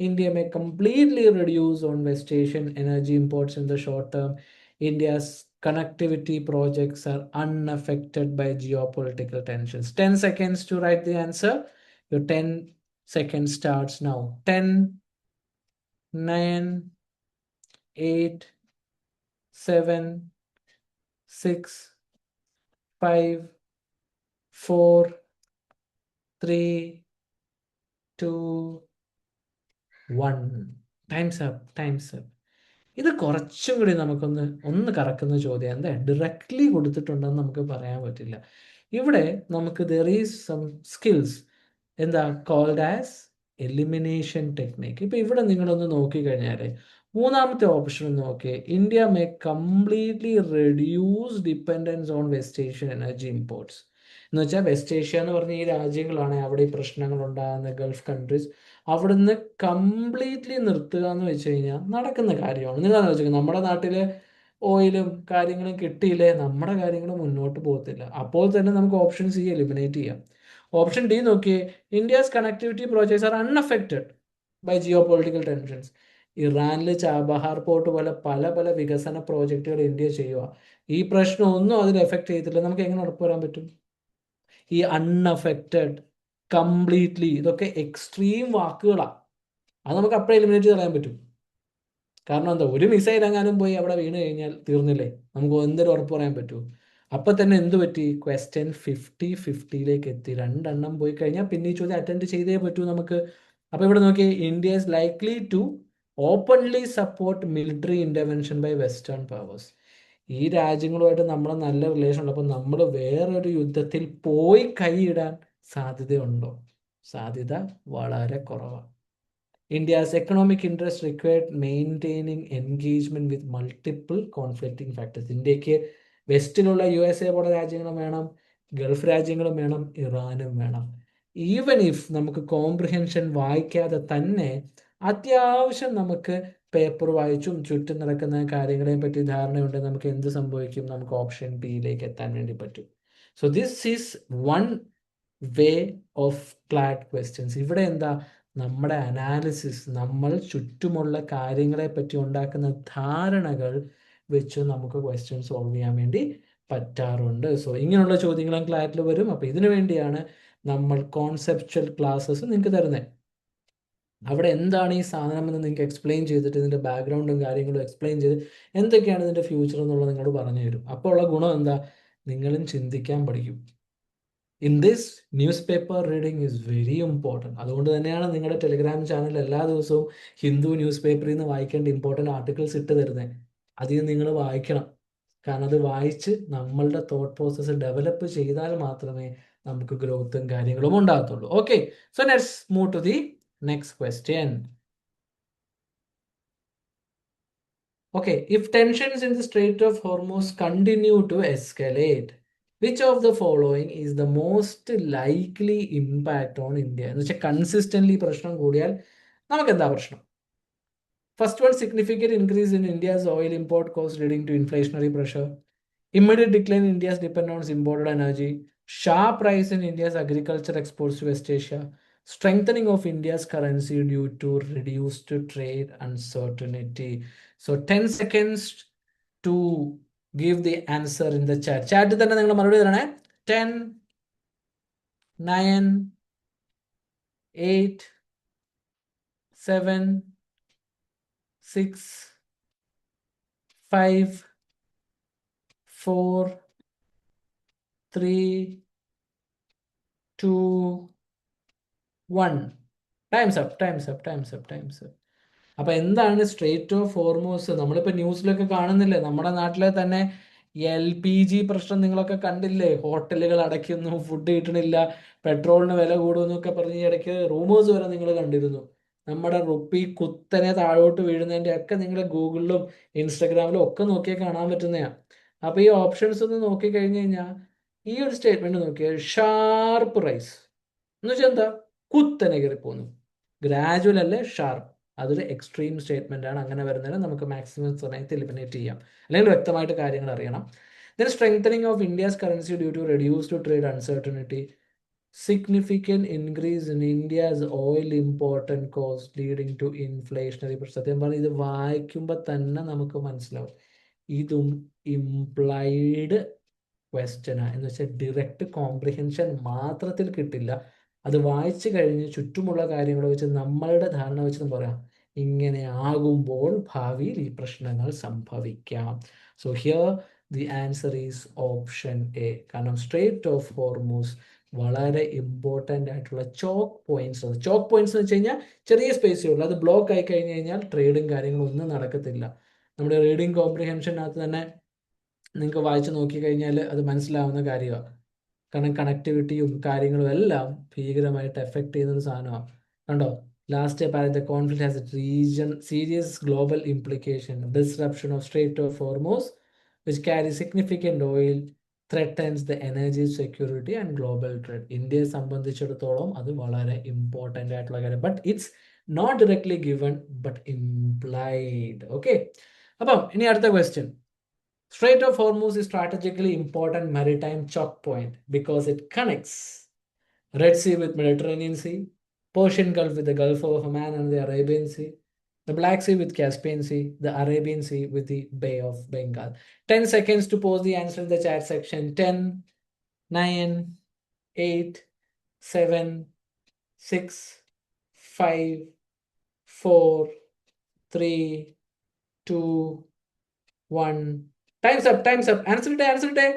India may completely reduce on West Asian energy imports in the short term. India's connectivity projects are unaffected by geopolitical tensions. 10 seconds to write the answer. Your 10 seconds starts now. 10, 9, 8, 7, 6, 5, 4, 3, 2, 1. Time's up. Time's up. ഇത് കുറച്ചും കൂടി നമുക്കൊന്ന് കറക്കുന്ന ചോദ്യം. എന്താ, directly കൊടുത്തിട്ടുണ്ടെന്ന് നമുക്ക് പറയാൻ പറ്റില്ല. ഇവിടെ നമുക്ക് ദർ ഈസ് സം സ്കിൽസ്, എന്താ, കോൾഡ് ആസ് എലിമിനേഷൻ ടെക്നിക്ക്. ഇപ്പൊ ഇവിടെ നിങ്ങളൊന്ന് നോക്കിക്കഴിഞ്ഞാൽ മൂന്നാമത്തെ ഓപ്ഷൻ നോക്കി, India may completely reduce dependence on west Asian energy imports. എന്ന് വെച്ചാൽ വെസ്റ്റ് ഏഷ്യ എന്ന് പറഞ്ഞ ഈ രാജ്യങ്ങളാണ് അവിടെ ഈ പ്രശ്നങ്ങൾ ഉണ്ടാകുന്ന ഗൾഫ് കൺട്രീസ്, അവിടുന്ന് കംപ്ലീറ്റ്ലി നിർത്തുക എന്ന് വെച്ച് കഴിഞ്ഞാൽ നടക്കുന്ന കാര്യമാണ്. നിങ്ങൾ ആലോചിക്കുക, നമ്മുടെ നാട്ടിൽ ഓയിലും കാര്യങ്ങളും കിട്ടിയില്ലേ, നമ്മുടെ കാര്യങ്ങൾ മുന്നോട്ട് പോകത്തില്ല. അപ്പോൾ തന്നെ നമുക്ക് ഓപ്ഷൻ സി എലിമിനേറ്റ് ചെയ്യാം. ഓപ്ഷൻ ഡി നോക്കിയേ, India's connectivity projects are unaffected by geopolitical tensions. ഇറാനിൽ ചാബഹാർ പോർട്ട് പോലെ പല പല വികസന പ്രോജക്റ്റുകൾ ഇന്ത്യ ചെയ്യുക, ഈ പ്രശ്നം ഒന്നും അതിൽ എഫക്റ്റ് ചെയ്തില്ല. നമുക്ക് എങ്ങനെ ഉറപ്പുവരാൻ പറ്റും? ഈ അൺഅഫക്റ്റഡ്, കംപ്ലീറ്റ്ലി, ഇതൊക്കെ എക്സ്ട്രീം വാക്കുകളാണ്. അത് നമുക്ക് അപ്പോഴേ എലിമിനേറ്റ് ചെയ്യാൻ പറ്റും. കാരണം എന്താ, ഒരു മിസൈൽ എങ്ങാനും പോയി അവിടെ വീണ് കഴിഞ്ഞാൽ തീർന്നില്ലേ, നമുക്ക് എന്തൊരു ഉറപ്പ് പറയാൻ പറ്റൂ? അപ്പൊ തന്നെ എന്ത് പറ്റി, ക്വസ്റ്റ്യൻ 50-50 എത്തി. രണ്ടെണ്ണം പോയി കഴിഞ്ഞാൽ പിന്നെ ഈ ചോദ്യം അറ്റൻഡ് ചെയ്തേ പറ്റൂ നമുക്ക്. അപ്പൊ ഇവിടെ നോക്കി, India is likely to openly support military intervention by western powers. ഈ രാജ്യങ്ങളുമായിട്ട് നമ്മൾ നല്ല റിലേഷൻ ഉള്ളപ്പോൾ നമ്മൾ വേറൊരു യുദ്ധത്തിൽ പോയി കൈയിടാൻ സാധ്യതയുണ്ടോ? സാധ്യത വളരെ കുറവാണ്. India's economic interest required maintaining engagement with multiple conflicting factors. ഇന്ത്യക്ക് വെസ്റ്റിലുള്ള USA പോലെ രാജ്യങ്ങളും വേണം, ഗൾഫ് രാജ്യങ്ങളും വേണം, ഇറാനും വേണം. ഈവൻ ഇഫ് നമുക്ക് കോംപ്രിഹെൻഷൻ വായിക്കാതെ തന്നെ അത്യാവശ്യം നമുക്ക് പേപ്പർ വായിച്ചും ചുറ്റും നടക്കുന്ന കാര്യങ്ങളെ പറ്റി ധാരണയുണ്ട്, നമുക്ക് എന്ത് സംഭവിക്കും, നമുക്ക് ഓപ്ഷൻ ബിയിലേക്ക് എത്താൻ വേണ്ടി പറ്റും. So this is one way of ക്ലാറ്റ് questions. ഇവിടെ എന്താ, നമ്മുടെ അനാലിസിസ്, നമ്മൾ ചുറ്റുമുള്ള കാര്യങ്ങളെ പറ്റി ഉണ്ടാക്കുന്ന ധാരണകൾ വെച്ച് നമുക്ക് ക്വസ്റ്റ്യൻ സോൾവ് ചെയ്യാൻ വേണ്ടി പറ്റാറുണ്ട്. സോ ഇങ്ങനെയുള്ള ചോദ്യങ്ങളും ക്ലാറ്റിൽ വരും. അപ്പോൾ ഇതിനു വേണ്ടിയാണ് നമ്മൾ കോൺസെപ്ച്വൽ ക്ലാസ്സസ് നിങ്ങൾക്ക് തരുന്നത്. അവിടെ എന്താണ് ഈ സാധനം എന്ന് നിങ്ങൾക്ക് എക്സ്പ്ലെയിൻ ചെയ്തിട്ട് ഇതിൻ്റെ ബാക്ക്ഗ്രൗണ്ടും കാര്യങ്ങളും എക്സ്പ്ലെയിൻ ചെയ്ത് എന്തൊക്കെയാണ് ഇതിൻ്റെ ഫ്യൂച്ചർ എന്നുള്ളത് നിങ്ങളോട് പറഞ്ഞു തരും. അപ്പോൾ ഉള്ള ഗുണം എന്താ, നിങ്ങളും ചിന്തിക്കാൻ പഠിക്കും. In this news paper reading is very important. അതുകൊണ്ട് തന്നെയാണ് നിങ്ങളുടെ ടെലിഗ്രാം ചാനൽ എല്ലാ ദിവസവും ഹിന്ദു ന്യൂസ് പേപ്പറിൽ നിന്ന് വായിക്കേണ്ട ഇമ്പോർട്ടൻ്റ് ആർട്ടിക്കിൾസ് ഇട്ട് തരുന്നത്. അതിൽ നിങ്ങൾ വായിക്കണം. കാരണം അത് വായിച്ച് നമ്മളുടെ തോട്ട് പ്രോസസ്സ് ഡെവലപ്പ് ചെയ്താൽ മാത്രമേ നമുക്ക് ഗ്രോത്തും കാര്യങ്ങളും ഉണ്ടാകത്തുള്ളൂ. Okay, so let's move to the next question. Okay, if tensions in the Strait of Hormuz continue to escalate, which of the following is the most likely impact on India? എന്ന് വെച്ചാൽ consistently പ്രശ്നം കൂടിയാൽ നമുക്ക് എന്താ പ്രശ്നം? First one, significant increase in India's oil import cost leading to inflationary pressure. Immediate decline in India's dependence on imported energy. Sharp rise in India's agriculture exports to West Asia. Strengthening of India's currency due to reduced trade uncertainty. So 10 seconds to give the answer in the chat. ചാറ്റിൽ തന്നെ നിങ്ങൾ മറുപടി തരണേ. 10, 9, 8, 7, 6, 5, 4, 3, 2, 1. Times up, times up, times up, times up. അപ്പൊ എന്താണ് straight of Hormuz? നമ്മളിപ്പോ ന്യൂസിലൊക്കെ കാണുന്നില്ലേ, നമ്മുടെ നാട്ടിലെ തന്നെ LPG പ്രശ്നം നിങ്ങളൊക്കെ കണ്ടില്ലേ? ഹോട്ടലുകൾ അടയ്ക്കുന്നു, ഫുഡ് കിട്ടണില്ല, പെട്രോളിന് വില കൂടുന്നൊക്കെ പറഞ്ഞ് ഈ ഇടയ്ക്ക് റൂമേഴ്സ് വരെ നിങ്ങൾ കണ്ടിരുന്നു. നമ്മുടെ റുപ്പി കുത്തനെ താഴോട്ട് വീഴുന്നതിന്റെ ഒക്കെ നിങ്ങൾ ഗൂഗിളിലും ഇൻസ്റ്റഗ്രാമിലും ഒക്കെ നോക്കിയാൽ കാണാൻ പറ്റുന്നതാ. അപ്പൊ ഈ ഓപ്ഷൻസ് ഒന്ന് നോക്കി കഴിഞ്ഞു കഴിഞ്ഞാൽ ഈ ഒരു സ്റ്റേറ്റ്മെന്റ് നോക്കിയാൽ ഷാർപ്പ് റൈസ് എന്ന് വെച്ചാൽ എന്താ? കുത്തനെ കയറി പോകുന്നു. ഗ്രാജുവൽ അല്ലേ, ഷാർപ്പ്. അതൊരു എക്സ്ട്രീം സ്റ്റേറ്റ്മെന്റ് ആണ്. അങ്ങനെ വരുന്നതിന് നമുക്ക് മാക്സിമം സമയത്ത് എലിമിനേറ്റ് ചെയ്യാം, അല്ലെങ്കിൽ വ്യക്തമായിട്ട് കാര്യങ്ങൾ അറിയണം. Then strengthening of India's currency due to reduced trade uncertainty, significant increase in India's oil important cost leading to inflationary pressure. സത്യം പറഞ്ഞാൽ ഇത് വായിക്കുമ്പോൾ തന്നെ നമുക്ക് മനസ്സിലാവും ഇതും ഇംപ്ലൈഡ് ക്വസ്റ്റ്യനാണ്. എന്ന് വെച്ചാൽ ഡിറക്റ്റ് കോംപ്രിഹെൻഷൻ മാത്രത്തിൽ കിട്ടില്ല, അത് വായിച്ചു കഴിഞ്ഞ് ചുറ്റുമുള്ള കാര്യങ്ങൾ വെച്ച് നമ്മളുടെ ധാരണ വെച്ച് നമ്മൾ പറയാം ഇങ്ങനെ ആകുമ്പോൾ ഭാവിയിൽ ഈ പ്രശ്നങ്ങൾ സംഭവിക്കാം. So here the answer is option A. കാരണം സ്ട്രേറ്റ് ഓഫ് ഹോർമൂസ് വളരെ ഇമ്പോർട്ടൻ്റ് ആയിട്ടുള്ള ചോക്ക് പോയിന്റ്സ് ആണ്. ചോക്ക് പോയിന്റ്സ് എന്ന് വെച്ച് കഴിഞ്ഞാൽ ചെറിയ സ്പേസേ ഉള്ളൂ, അത് ബ്ലോക്ക് ആയി കഴിഞ്ഞ് കഴിഞ്ഞാൽ ട്രേഡും കാര്യങ്ങളും ഒന്നും നടക്കത്തില്ല. നമ്മുടെ റീഡിങ് കോംപ്രിഹെൻഷനകത്ത് തന്നെ നിങ്ങൾക്ക് വായിച്ച് നോക്കിക്കഴിഞ്ഞാൽ അത് മനസ്സിലാവുന്ന കാര്യമാണ്. കാരണം കണക്ടിവിറ്റിയും കാര്യങ്ങളും എല്ലാം ഭീകരമായിട്ട് എഫക്ട് ചെയ്യുന്ന ഒരു സാധനമാണ്. കണ്ടോ, ലാസ്റ്റ് പറയുന്നത് conflict has a region serious global implication, disruption of strait of Hormuz which carry significant oil threatens the energy security and global trade. ഇന്ത്യയെ സംബന്ധിച്ചിടത്തോളം അത് വളരെ ഇമ്പോർട്ടൻ്റ് ആയിട്ടുള്ള കാര്യം. But it's not directly given but implied. Okay, അപ്പം ഇനി അടുത്ത question. Strait of Hormuz is strategically important maritime choke point because it connects Red Sea with Mediterranean Sea, Persian Gulf with the Gulf of Oman and the Arabian Sea, the Black Sea with Caspian Sea, the Arabian Sea with the Bay of Bengal. 10 seconds to post the answer in the chat section. 10, 9, 8, 7, 6, 5, 4, 3, 2, 1. Times up, times up. Answer ഇട്ടേ, answer ഇട്ടേ.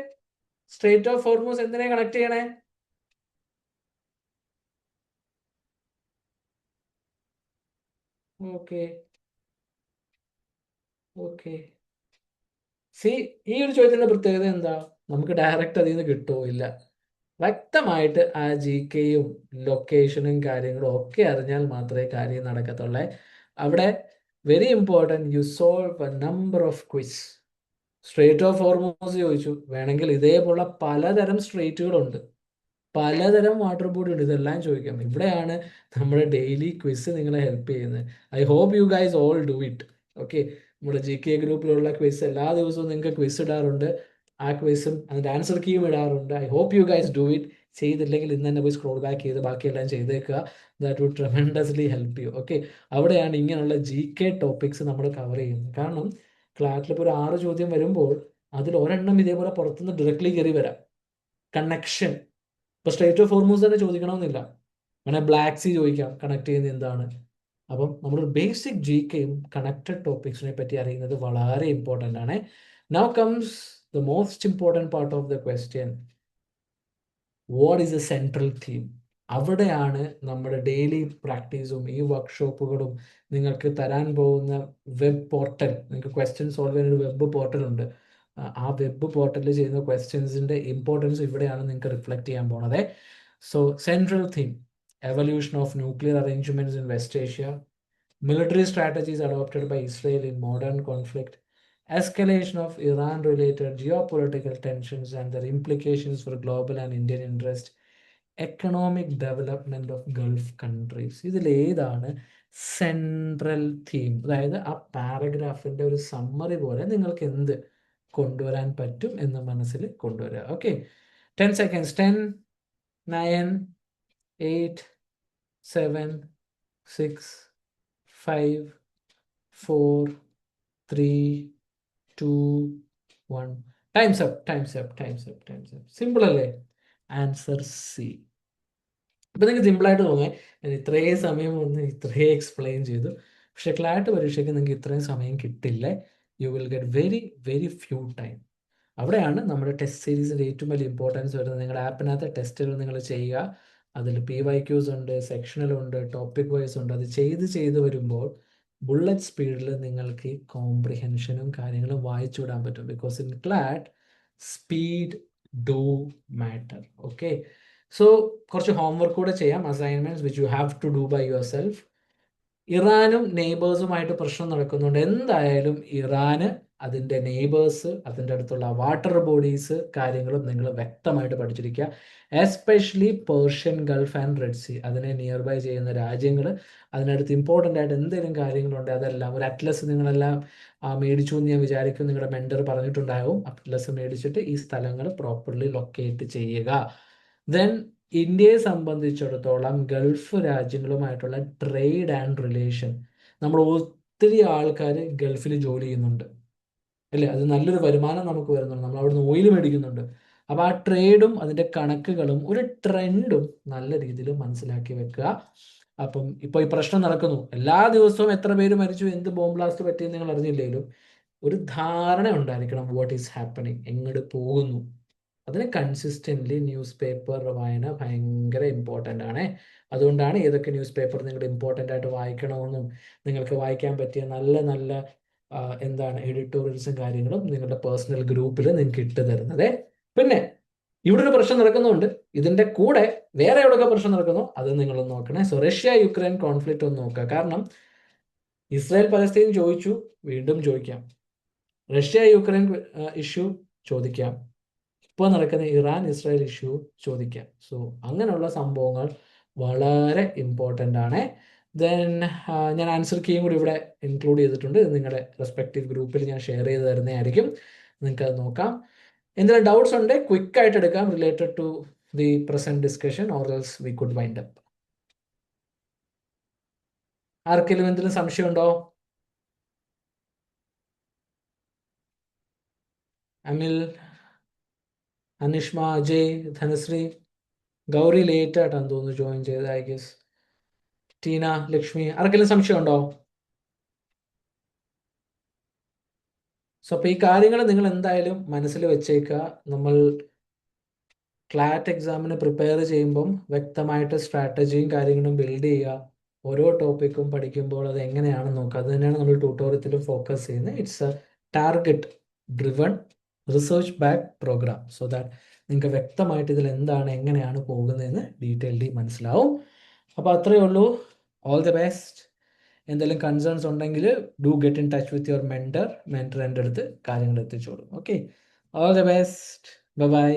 Straight of Hormuz എന്തിനെ connect ചെയ്യണേ? Okay, okay. C, ഈ ഒരു ചോദ്യത്തിന്റെ പ്രത്യേകത എന്താ? നമുക്ക് ഡയറക്റ്റ് അതിൽ നിന്ന് കിട്ടുമോ? ഇല്ല. വ്യക്തമായിട്ട് ആ GKയും ലൊക്കേഷനും കാര്യങ്ങളും ഒക്കെ അറിഞ്ഞാൽ മാത്രമേ കാര്യം നടക്കത്തുള്ളേ. അവിടെ very important you solve A number of quiz. Straight of Hormuz ചോദിച്ചു, വേണമെങ്കിൽ ഇതേപോലുള്ള പലതരം സ്ട്രേറ്റുകളുണ്ട്, പലതരം വാട്ടർ ബോഡി ഉണ്ട്, ഇതെല്ലാം ചോദിക്കാം. ഇവിടെയാണ് നമ്മുടെ ഡെയിലി ക്വിസ് നിങ്ങളെ ഹെൽപ്പ് ചെയ്യുന്നത്. I hope you guys all do it. Okay, നമ്മുടെ GK ഗ്രൂപ്പിലുള്ള ക്വിസ് എല്ലാ ദിവസവും നിങ്ങൾക്ക് ക്വിസ് ഇടാറുണ്ട്. ആ ക്വിസും അതിൻ്റെ ആൻസർ കീയും ഇടാറുണ്ട്. I hope you guys do it. ചെയ്തില്ലെങ്കിൽ ഇന്ന് തന്നെ പോയി സ്ക്രോൾ ബാക്ക് ചെയ്ത് ബാക്കിയെല്ലാം ചെയ്തേക്കുക. That would tremendously help you. Okay, അവിടെയാണ് ഇങ്ങനെയുള്ള GK ടോപ്പിക്സ് നമ്മൾ കവർ ചെയ്യുന്നത്. കാരണം ക്ലാസ്സിൽ ഇപ്പോൾ ഒരു 6 ചോദ്യം വരുമ്പോൾ അതിൽ ഒരെണ്ണം ഇതേപോലെ പുറത്തുനിന്ന് ഡയറക്ട്ലി കയറി വരാം. കണക്ഷൻ ഇപ്പൊ സ്ട്രേറ്റ് ഓഫ് ഹോർമൂസ് തന്നെ ചോദിക്കണമെന്നില്ല, അങ്ങനെ ബ്ലാക്ക് സീ ചോദിക്കാം, കണക്ട് ചെയ്യുന്നത് എന്താണ്. അപ്പം നമ്മൾ ബേസിക് GKയും കണക്റ്റഡ് ടോപ്പിക്സിനെ പറ്റി അറിയുന്നത് വളരെ ഇമ്പോർട്ടൻ്റ് ആണ്. Now comes the most important part of the question. What is A central theme? അവിടെയാണ് നമ്മുടെ ഡെയിലി പ്രാക്ടീസും ഈ വർക്ക്ഷോപ്പുകളും നിങ്ങൾക്ക് തരാൻ പോകുന്ന വെബ് പോർട്ടൽ. നിങ്ങൾക്ക് ക്വസ്റ്റ്യൻ സോൾവ് ചെയ്യാൻ ഒരു വെബ് പോർട്ടൽ ഉണ്ട്. ആ വെബ് പോർട്ടലിൽ ചെയ്യുന്ന ക്വസ്റ്റ്യൻസിൻ്റെ ഇമ്പോർട്ടൻസ് ഇവിടെയാണ് നിങ്ങൾക്ക് റിഫ്ലക്ട് ചെയ്യാൻ പോണത്. So central theme, evolution of nuclear arrangements in west Asia, military strategies adopted by Israel in modern conflict, escalation of Iran-related geopolitical tensions and their implications for global and Indian interest, economic development of Gulf countries. ഇതിലേതാണ് central theme? അതായത് ആ പാരഗ്രാഫിന്റെ ഒരു summary പോലെ നിങ്ങൾക്ക് എന്ത് കൊണ്ടുവരാൻ പറ്റും എന്ന് മനസ്സിൽ കൊണ്ടുവരിക. Okay, 10 seconds. 10, 9, 8, 7, 6, 5, 4, 3, 2, 1. Time's up, time's up, time's up, time's up. Simple അല്ലേ? Answer C. ഇപ്പം നിങ്ങൾക്ക് സിമ്പിളായിട്ട് തോന്നേ ഞാൻ ഇത്രയും സമയം ഒന്ന് ഇത്രയും എക്സ്പ്ലെയിൻ ചെയ്തു, പക്ഷെ ക്ലാറ്റ് പരീക്ഷയ്ക്ക് നിങ്ങൾക്ക് ഇത്രയും സമയം കിട്ടില്ല. You will get very very few time. അവിടെയാണ് നമ്മുടെ ടെസ്റ്റ് സീരീസിൻ്റെ ഏറ്റവും വലിയ ഇമ്പോർട്ടൻസ് വരുന്നത്. നിങ്ങളുടെ ആപ്പിനകത്ത് ടെസ്റ്റുകൾ നിങ്ങൾ ചെയ്യുക, അതിൽ PYQs ഉണ്ട്, സെക്ഷണലുണ്ട്, ടോപ്പിക് വൈസ് ഉണ്ട്. അത് ചെയ്ത് വരുമ്പോൾ ബുള്ളറ്റ് സ്പീഡിൽ നിങ്ങൾക്ക് ഈ കോംപ്രിഹെൻഷനും കാര്യങ്ങളും വായിച്ചു വിടാൻ പറ്റും. Because in CLAT speed do matter. Okay, so കുറച്ച് ഹോംവർക്ക് കൂടെ ചെയ്യാം, assignments which you have to do by yourself. ഇറാനും നെയ്ബേഴ്സുമായിട്ട് പ്രശ്നം നടക്കുന്നുണ്ട്. എന്തായാലും ഇറാന്, അതിൻ്റെ നെയ്ബേഴ്സ്, അതിൻ്റെ അടുത്തുള്ള വാട്ടർ ബോഡീസ് കാര്യങ്ങളും നിങ്ങൾ വ്യക്തമായിട്ട് പഠിച്ചിരിക്കുക. Especially Persian Gulf and Red Sea, അതിനെ നിയർ ബൈ ചെയ്യുന്ന രാജ്യങ്ങൾ, അതിനടുത്ത് ഇമ്പോർട്ടൻ്റ് ആയിട്ട് എന്തെങ്കിലും കാര്യങ്ങളുണ്ട് അതെല്ലാം ഒരു അറ്റ്ലസ് നിങ്ങളെല്ലാം മേടിച്ചു എന്ന് ഞാൻ വിചാരിക്കും. നിങ്ങളുടെ മെൻറ്റർ പറഞ്ഞിട്ടുണ്ടാകും. അറ്റ്ലസ് മേടിച്ചിട്ട് ഈ സ്ഥലങ്ങൾ പ്രോപ്പർലി ലൊക്കേറ്റ് ചെയ്യുക. ദെൻ ഇന്ത്യയെ സംബന്ധിച്ചിടത്തോളം ഗൾഫ് രാജ്യങ്ങളുമായിട്ടുള്ള ട്രേഡ് ആൻഡ് റിലേഷൻ, നമ്മൾ ഒത്തിരി ആൾക്കാർ ഗൾഫിൽ ജോലി ചെയ്യുന്നുണ്ട് അല്ലേ, അത് നല്ലൊരു വരുമാനം നമുക്ക് വരുന്നുണ്ട്, നമ്മൾ അവിടുന്ന് ഓയിൽ മേടിക്കുന്നുണ്ട്. അപ്പോൾ ആ ട്രേഡും അതിൻ്റെ കണക്കുകളും ഒരു ട്രെൻഡും നല്ല രീതിയിൽ മനസ്സിലാക്കി വെക്കുക. അപ്പം ഇപ്പോൾ ഈ പ്രശ്നം നടക്കുന്നു, എല്ലാ ദിവസവും എത്ര പേര് മരിച്ചു, എന്ത് ബോംബ് ബ്ലാസ്റ്റ് പറ്റിയെന്ന് നിങ്ങൾ അറിഞ്ഞില്ലെങ്കിലും ഒരു ധാരണ ഉണ്ടായിരിക്കണം വാട്ട് ഈസ് ഹാപ്പനിങ്, എങ്ങോട്ട് പോകുന്നു. അതിന് കൺസിസ്റ്റൻ്റ്ലി ന്യൂസ് പേപ്പർ വായന ഭയങ്കര ഇമ്പോർട്ടൻ്റ് ആണ്. അതുകൊണ്ടാണ് ഏതൊക്കെ ന്യൂസ് പേപ്പർ നിങ്ങൾ ഇമ്പോർട്ടൻ്റ് ആയിട്ട് വായിക്കണമെന്നും നിങ്ങൾക്ക് വായിക്കാൻ പറ്റിയ നല്ല നല്ല എന്താണ് എഡിറ്റോറിയൽസും കാര്യങ്ങളും നിങ്ങളുടെ പേഴ്സണൽ ഗ്രൂപ്പിൽ നിങ്ങൾക്ക് ഇട്ട് തരുന്നത്. പിന്നെ ഇവിടെ ഒരു പ്രശ്നം നടക്കുന്നുണ്ട്, ഇതിൻ്റെ കൂടെ വേറെ എവിടെയൊക്കെ പ്രശ്നം നടക്കുന്നോ അത് നിങ്ങളൊന്ന് നോക്കണേ. സോ റഷ്യ യുക്രൈൻ കോൺഫ്ലിക്റ്റ് ഒന്ന് നോക്കുക. കാരണം ഇസ്രായേൽ പലസ്തീൻ ചോദിച്ചു, വീണ്ടും ചോദിക്കാം. റഷ്യ യുക്രൈൻ ഇഷ്യൂ ചോദിക്കാം. ഇപ്പോൾ നടക്കുന്ന ഇറാൻ ഇസ്രായേൽ ഇഷ്യൂ ചോദിക്കാം. സോ അങ്ങനെയുള്ള സംഭവങ്ങൾ വളരെ ഇമ്പോർട്ടൻ്റ് ആണ്. ദെൻ ഞാൻ ആൻസർ കീയും കൂടി ഇവിടെ ഇൻക്ലൂഡ് ചെയ്തിട്ടുണ്ട്. ഇത് നിങ്ങളുടെ റെസ്പെക്റ്റീവ് ഗ്രൂപ്പിൽ ഞാൻ ഷെയർ ചെയ്ത് തരുന്നതായിരിക്കും, നിങ്ങൾക്ക് അത് നോക്കാം. എന്തെങ്കിലും ഡൗട്ട്സ് ഉണ്ടെങ്കിൽ ക്വിക്കായിട്ട് എടുക്കാം related to the present discussion, or else we could wind up. ആർക്കെങ്കിലും എന്തെങ്കിലും സംശയമുണ്ടോ? അമിൽ, അനിഷ്മ, അജയ്, ധനശ്രീ, ഗൗരി ലേറ്റ് ആയിട്ടാണ് തോന്നുന്നു ജോയിൻ ചെയ്ത്, ഐ ഗെസ്. ടീന, ലക്ഷ്മി, ആർക്കെങ്കിലും സംശയമുണ്ടോ? സോ അപ്പോൾ ഈ കാര്യങ്ങൾ നിങ്ങൾ എന്തായാലും മനസ്സിൽ വെച്ചേക്കുക. നമ്മൾ ക്ലാറ്റ് എക്സാമിന് പ്രിപ്പയർ ചെയ്യുമ്പം വ്യക്തമായിട്ട് സ്ട്രാറ്റജിയും കാര്യങ്ങളും ബിൽഡ് ചെയ്യുക. ഓരോ ടോപ്പിക്കും പഠിക്കുമ്പോൾ അത് എങ്ങനെയാണെന്ന് നോക്കുക. അത് തന്നെയാണ് നമ്മൾ ട്യൂട്ടോറിയത്തിലും ഫോക്കസ് ചെയ്യുന്നത്. It's a target driven research back program, so that നിങ്ങൾക്ക് വ്യക്തമായിട്ട് ഇതിൽ എന്താണ് എങ്ങനെയാണ് പോകുന്നതെന്ന് ഡീറ്റെയിൽഡി മനസ്സിലാവും. അപ്പോൾ അത്രയേ ഉള്ളൂ. All the best. എന്തെങ്കിലും കൺസേൺസ് ഉണ്ടെങ്കിൽ do get in touch with your mentor എൻ്റെ അടുത്ത് കാര്യങ്ങൾ എത്തിച്ചോളും. Okay, all the best, bye by.